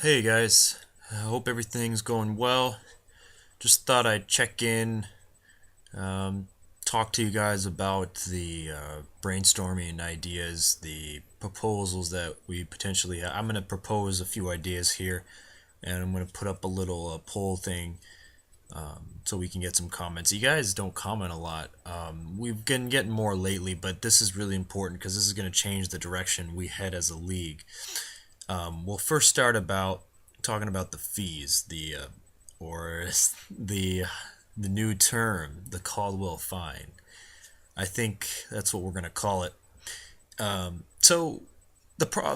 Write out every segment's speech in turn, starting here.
Hey guys, I hope everything's going well. Just thought I'd check in, um, talk to you guys about the brainstorming ideas, the proposals that we potentially have. I'm going to propose a few ideas here, and I'm going to put up a little poll thing so we can get some comments. You guys don't comment a lot. We've been getting more lately, but this is really important because this is going to change the direction we head as a league. We'll first start about talking about the fees, or the the new term, the Caldwell fine. I think that's what we're gonna call it. So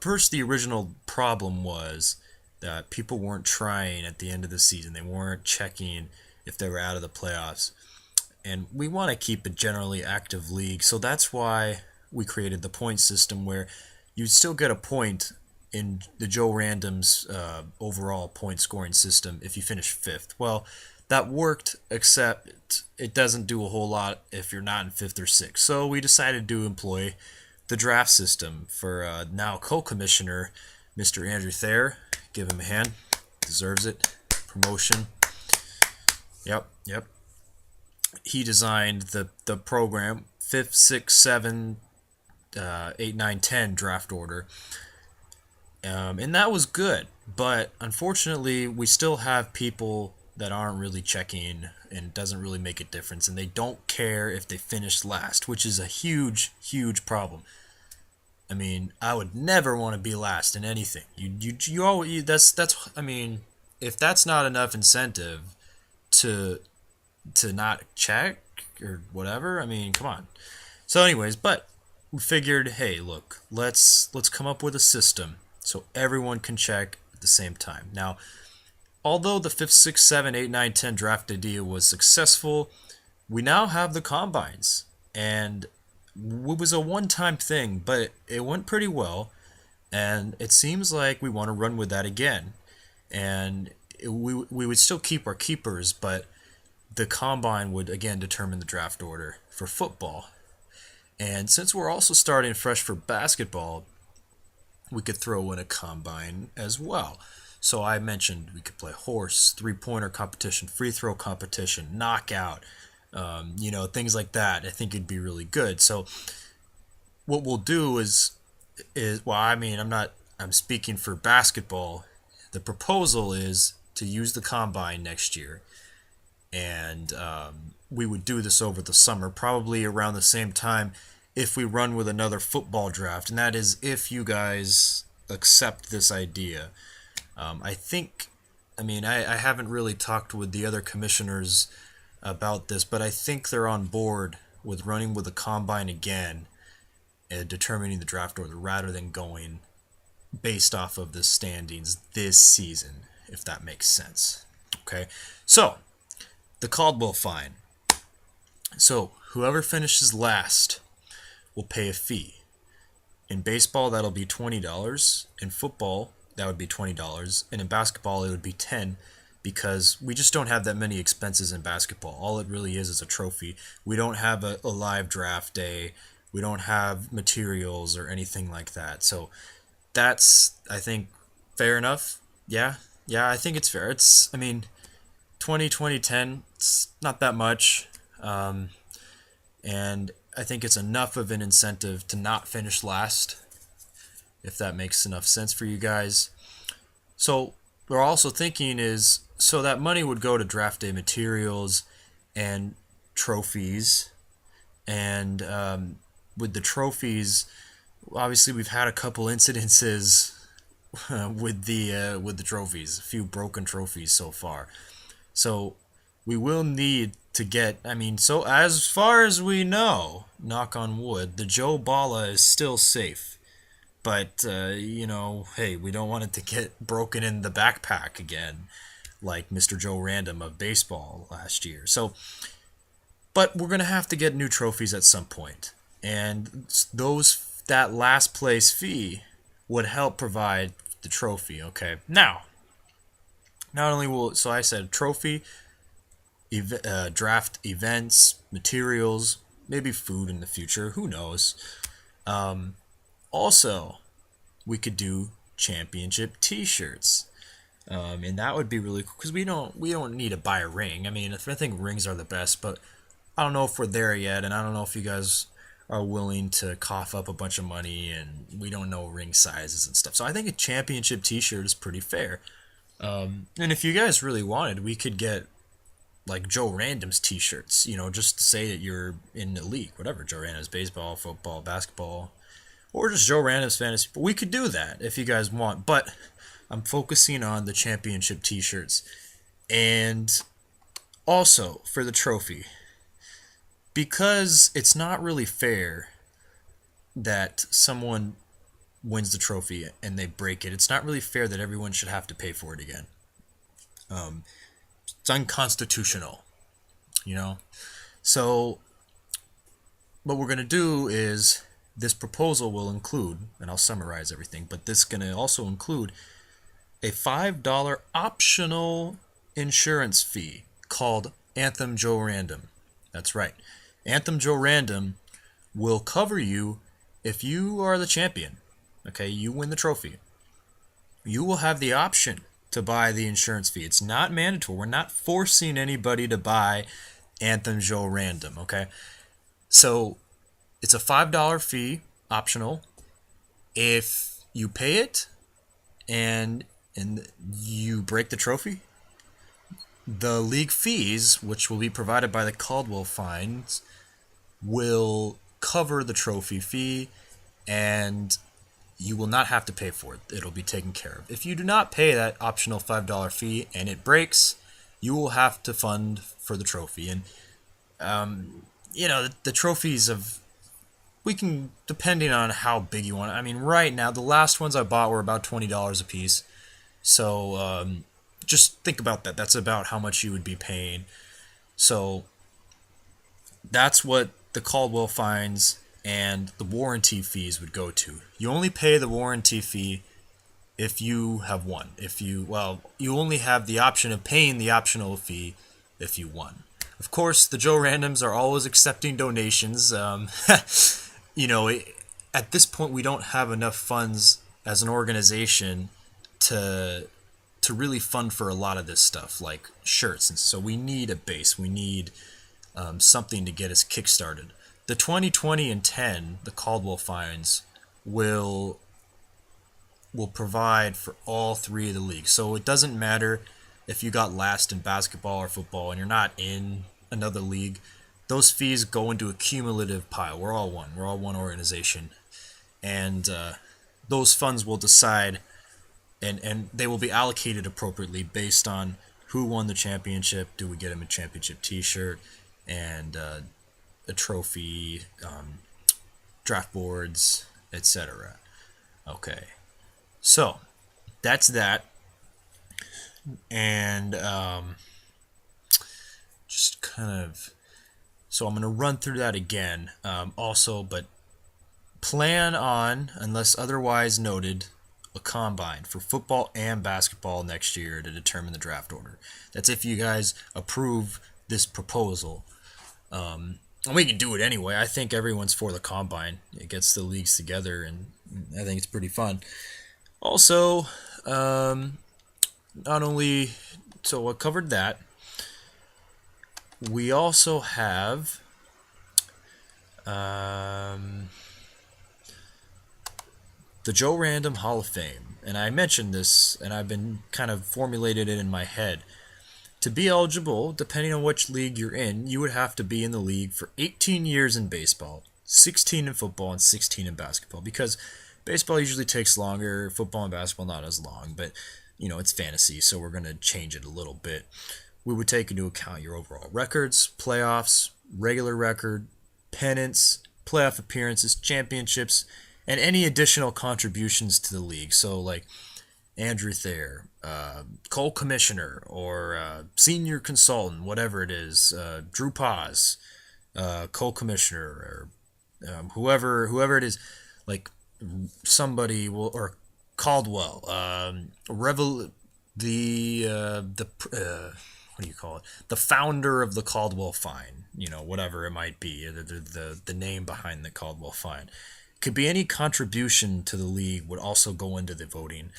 first, the original problem was that people weren't trying at the end of the season. They weren't checking if they were out of the playoffs, and we want to keep a generally active league. So that's why we created the point system where you'd still get a point in the Joe Random's overall point scoring system if you finish fifth. Well, that worked, except it doesn't do a whole lot if you're not in fifth or sixth. So we decided to employ the draft system for now co-commissioner Mr. Andrew Thayer. Give him a hand. Deserves it. Promotion. Yep. He designed the program, fifth, sixth, seven, 8, 9, 10 draft order. And that was good, but unfortunately, we still have people that aren't really checking, and it doesn't really make a difference, and they don't care if they finish last, which is a huge problem. I mean, I would never want to be last in anything. You always that's I mean, if that's not enough incentive to not check or whatever, I mean, come on. So, anyways, but we figured, hey, look, let's come up with a system so everyone can check at the same time. Now, although the 5th, 6th, 7th, 8th, 9th, 10th draft idea was successful, we now have the combines. And it was a one-time thing, but it went pretty well. And it seems like we want to run with that again. And we would still keep our keepers, but the combine would again determine the draft order for football. And since we're also starting fresh for basketball, we could throw in a combine as well. So I mentioned we could play horse, three-pointer competition, free throw competition, knockout, things like that. I think it'd be really good. So what we'll do is well, I mean, I'm speaking for basketball. The proposal is to use the combine next year, and we would do this over the summer, probably around the same time if we run with another football draft, and that is if you guys accept this idea. I think, I mean, I haven't really talked with the other commissioners about this, but I think they're on board with running with the combine again and determining the draft order rather than going based off of the standings this season, if that makes sense. Okay, so the Caldwell fine. So whoever finishes last will pay a fee. In baseball, that'll be $20. In football, that would be $20. And in basketball, it would be $10 because we just don't have that many expenses in basketball. All it really is a trophy. We don't have a live draft day. We don't have materials or anything like that. So that's, I think, fair enough. Yeah. I think it's fair. I mean, 2010, it's not that much. And I think it's enough of an incentive to not finish last, if that makes enough sense for you guys. So we're also thinking is so that money would go to draft day materials and trophies, and with the trophies, obviously we've had a couple incidences with the trophies, a few broken trophies so far. So we will need to get, I mean, so as far as we know, knock on wood, the Joe Balla is still safe. But, hey, we don't want it to get broken in the backpack again, like Mr. Joe Random of baseball last year. So, but we're going to have to get new trophies at some point. And that last place fee would help provide the trophy, okay? Now, not only will, so I said trophy, draft events, materials, maybe food in the future. Who knows? Also, we could do championship T-shirts. And that would be really cool because we don't need to buy a ring. I mean, I think rings are the best, but I don't know if we're there yet, and I don't know if you guys are willing to cough up a bunch of money, and we don't know ring sizes and stuff. So I think a championship T-shirt is pretty fair. And if you guys really wanted, we could get like Joe Random's T-shirts, just to say that you're in the league, whatever. Joe Random's baseball, football, basketball, or just Joe Random's fantasy. But we could do that if you guys want. But I'm focusing on the championship T-shirts, and also for the trophy, because it's not really fair that someone wins the trophy and they break it. It's not really fair that everyone should have to pay for it again. It's unconstitutional, you know. So what we're gonna do is this proposal will include, and I'll summarize everything, but this is gonna also include a $5 optional insurance fee called Anthem Joe Random. That's right. Anthem Joe Random will cover you if you are the champion. Okay, you win the trophy. You will have the option to buy the insurance fee. It's not mandatory. We're not forcing anybody to buy Anthem Joe Random, okay? So it's a $5 fee, optional. If you pay it and you break the trophy, the league fees, which will be provided by the Caldwell fines, will cover the trophy fee, and you will not have to pay for it. It'll be taken care of. If you do not pay that optional $5 fee and it breaks, you will have to fund for the trophy. And the trophies we can, depending on how big you want it. I mean, right now the last ones I bought were about $20 a piece. So just think about that. That's about how much you would be paying. So that's what the Caldwell fines and the warranty fees would go to. You only pay the warranty fee if you have won. You only have the option of paying the optional fee if you won. Of course, the Joe Randoms are always accepting donations. At this point, we don't have enough funds as an organization to really fund for a lot of this stuff, like shirts. And so we need a base. We need something to get us kickstarted. The 2020 and 10, the Caldwell fines, will provide for all three of the leagues. So it doesn't matter if you got last in basketball or football and you're not in another league. Those fees go into a cumulative pile. We're all one. We're all one organization. And those funds will decide, and they will be allocated appropriately based on who won the championship. Do we get him a championship T-shirt and a trophy, draft boards, etc. Okay, so that's that, and just kind of. So I'm going to run through that again. Also, but plan on, unless otherwise noted, a combine for football and basketball next year to determine the draft order. That's if you guys approve this proposal. And we can do it anyway. I think everyone's for the combine. It gets the leagues together, and I think it's pretty fun. Also, not only, so I covered that. We also have the Joe Random Hall of Fame. And I mentioned this, and I've been kind of formulated it in my head. To be eligible, depending on which league you're in, you would have to be in the league for 18 years in baseball, 16 in football, and 16 in basketball. Because baseball usually takes longer, football and basketball not as long. But, it's fantasy, so we're going to change it a little bit. We would take into account your overall records, playoffs, regular record, pennants, playoff appearances, championships, and any additional contributions to the league. So, like Andrew Thayer, co-commissioner, or senior consultant, whatever it is, Drew Paz, co-commissioner, or whoever it is, like somebody will, or Caldwell, what do you call it? The founder of the Caldwell fine, whatever it might be, the name behind the Caldwell fine. Could be any contribution to the league would also go into the voting.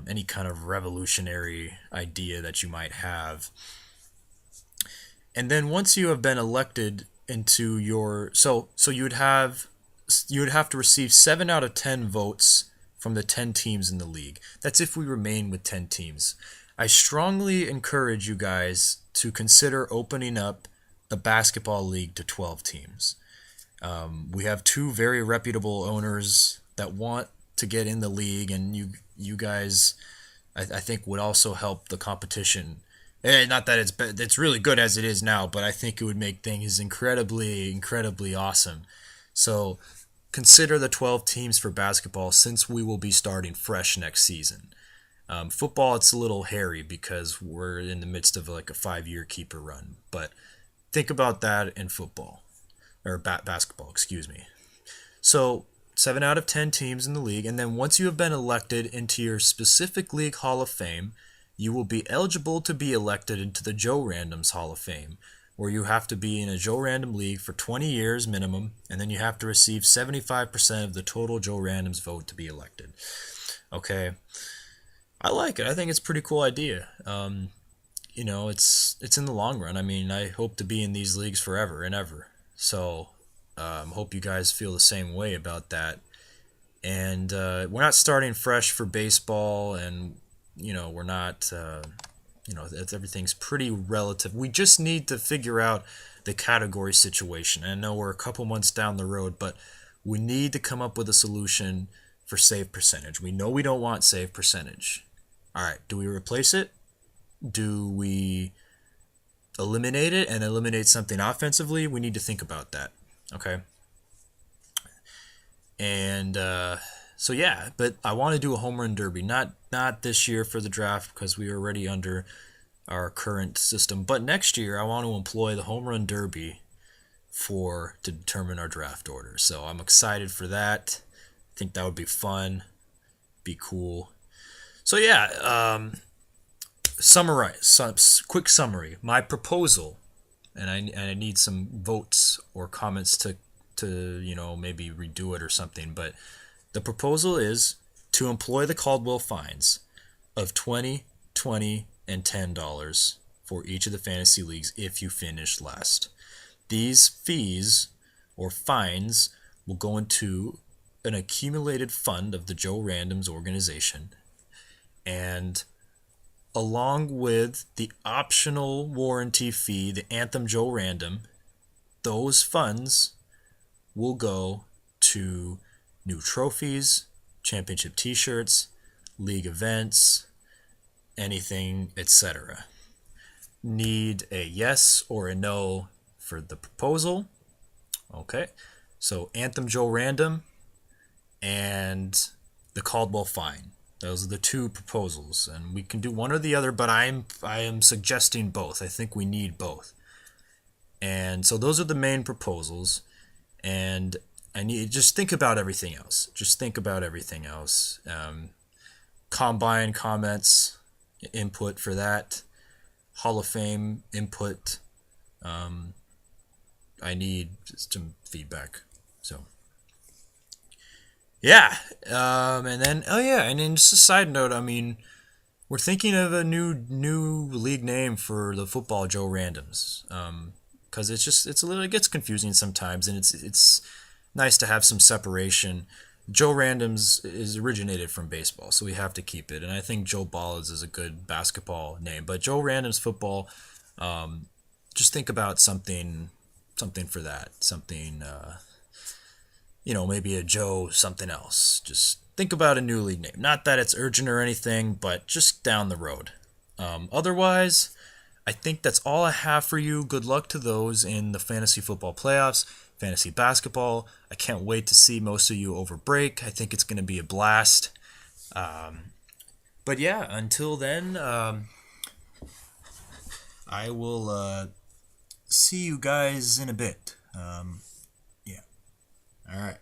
any kind of revolutionary idea that you might have. And then once you have been elected into your so you would have to receive 7 out of 10 votes from the 10 teams in the league. That's if we remain with 10 teams. I strongly encourage you guys to consider opening up a basketball league to 12 teams. We have two very reputable owners that want to get in the league, and you guys, I think, would also help the competition. Not that it's really good as it is now, but I think it would make things incredibly awesome. So consider the 12 teams for basketball, since we will be starting fresh next season. Football, it's a little hairy because we're in the midst of like a 5-year keeper run, but think about that in football or basketball, excuse me. So 7 out of 10 teams in the league, and then once you have been elected into your specific league Hall of Fame, you will be eligible to be elected into the Joe Randoms Hall of Fame, where you have to be in a Joe Random league for 20 years minimum, and then you have to receive 75% of the total Joe Randoms vote to be elected. Okay, I like it. I think it's a pretty cool idea. It's in the long run. I mean, I hope to be in these leagues forever and ever. So, hope you guys feel the same way about that. And we're not starting fresh for baseball, and we're not. Everything's pretty relative. We just need to figure out the category situation. And I know we're a couple months down the road, but we need to come up with a solution for save percentage. We know we don't want save percentage. All right, do we replace it? Do we eliminate it and eliminate something offensively? We need to think about that. Okay. And so yeah, but I want to do a home run derby. Not this year for the draft because we are already under our current system, but next year I want to employ the home run derby to determine our draft order. So I'm excited for that. I think that would be fun, be cool. So yeah, quick summary. My proposal, and I need some votes or comments to maybe redo it or something, but the proposal is to employ the Caldwell fines of $20, $20, and $10 for each of the fantasy leagues if you finish last. These fees or fines will go into an accumulated fund of the Joe Randoms organization, and along with the optional warranty fee, the Anthem Joe Random, those funds will go to new trophies, championship t-shirts, league events, anything, etc. Need a yes or a no for the proposal. Okay, so Anthem Joe Random and the Caldwell fine. Those are the two proposals, and we can do one or the other, but I am suggesting both. I think we need both. And so those are the main proposals, and I need just think about everything else. Combine comments, input for that. Hall of Fame input. I need some feedback. So yeah, and then just a side note. I mean, we're thinking of a new league name for the football Joe Randoms. Because it gets confusing sometimes, and it's nice to have some separation. Joe Randoms is originated from baseball, so we have to keep it. And I think Joe Ballas is a good basketball name, but Joe Randoms football. Just think about something for that. Something, maybe a Joe something else. Just think about a new league name. Not that it's urgent or anything, but just down the road. Otherwise, I think that's all I have for you. Good luck to those in the fantasy football playoffs, fantasy basketball. I can't wait to see most of you over break. I think it's going to be a blast. But yeah, until then, I will see you guys in a bit. Yeah. All right.